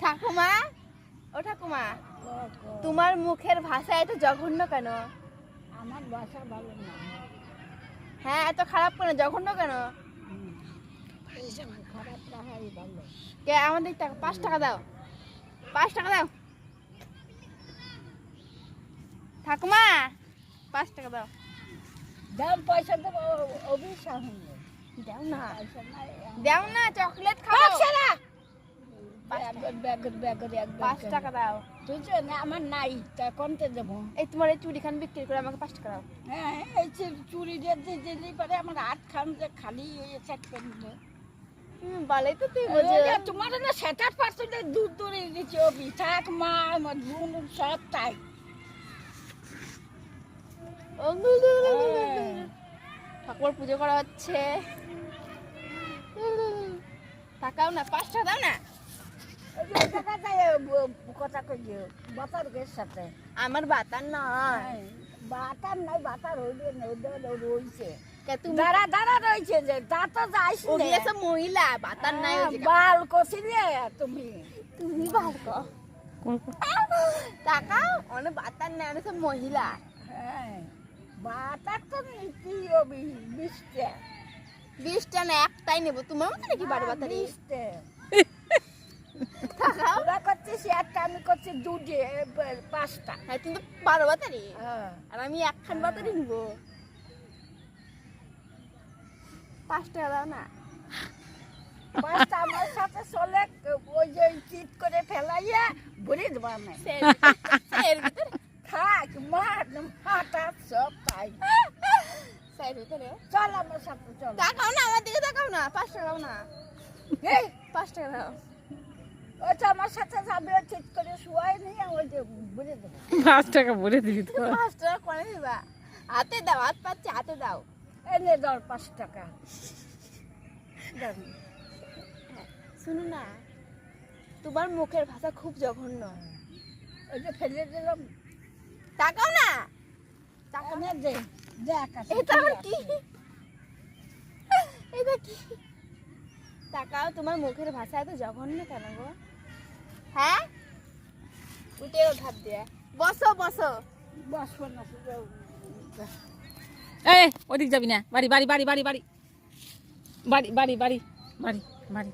ঠাকুমা, ও ঠাকুমা, তোমার মুখের ভাষা এত জঘন্য কেন? আমার ভাষা ভালো না। হ্যাঁ, এত খারাপ কেন, জঘন্য কেন? খারাপ রাখাই ভালো। কে আমাদের 5 টাকা দাও, 5 টাকা দাও ঠাকুমা, 5 টাকা দাও। দাম পয়সা দেবো অভিশাপ দাও না, পয়সা নাই। দাও না, চকলেট খাও। 5 টাকা দাও। তুই তো না, আমার নাই, তা কোনতে দেবো? এই তোমার এই চুড়ি খান বিক্রি করে আমাকে 5 টাকা দাও। হ্যাঁ, এই চুরি দিয়ে দিলেই পারে আমার 8 খান যে খালি হয়ে থাকবে। বলে তো তুই বোঝো। তোমার না সেটার পাশে দুধ দূরে দিচ্ছে অভি থাক মা আমার বোন সব তাই। ঠাকুর পুজো করা হচ্ছে। টাকাও না, 5 টাকা দাও না। কথা কইও বাতার গের সাথে আমার বাতার নয়। বাতার নাই, বাতার হইলে রয়েছে। তুমি দাঁড়া দাঁড়া রয়েছে যে তা তো যাইস ও গিয়েছে মহিলা, বাতার নাই। বাল কষিলে তুমি তুমি বাল কো টাকা অনেক বাতার নাই, অনেক মহিলা। হ্যাঁ, বাতার তো নীতি অবি 20টা। 20টা না, একটাই নেবো। তোমার মতো নাকি বারো বাতারি? 20টা ওরা করছিস একটা, আমি করছি 5টা। হ্যাঁ, তুমি তো 12 বাতারি, হ্যাঁ, আর আমি 1 খান বাতারি নিবো। 5 টাকা দাও না। 5টা আমার সাথে চলে, ওই যে চিট করে ফেলাইয়া ভরে দেবো আমি। এর ভিতরে থাক মাটা সব তাই। সাইড ভিতরে চল আমার সাথে চল। তাকাও না, আমার দিকে তাকাও না। 5 টাকা দাও না। এই 5 টাকা দাও। ওই তো আমার সাথে যাবে, চিট করে শুয়াই নিয়ে ওই যে ভরে দেবো। 5 টাকা ভরে দিবি তো। 5 টাকা করে দিবা। হাতে দাও, হাত পাচ্ছে, হাতে দাও। এনে ধর 5 টাকা। শুনো না, তোমার মুখের ভাষা খুব জঘন্য। ওই যে ফেলে দিলাম। তাকাও না। এনে দে দেখ এটা আবার কি? এটা কি? তাকাও, তোমার মুখের ভাষা এত জঘন্য কেন গো? হ্যাঁ, উঠে ধাপ দিয়ে বসো বসো। বসবো না। এই ওদিক যাবি না। বাড়ি বাড়ি বাড়ি বাড়ি বাড়ি বাড়ি বাড়ি বাড়ি বাড়ি বাড়ি।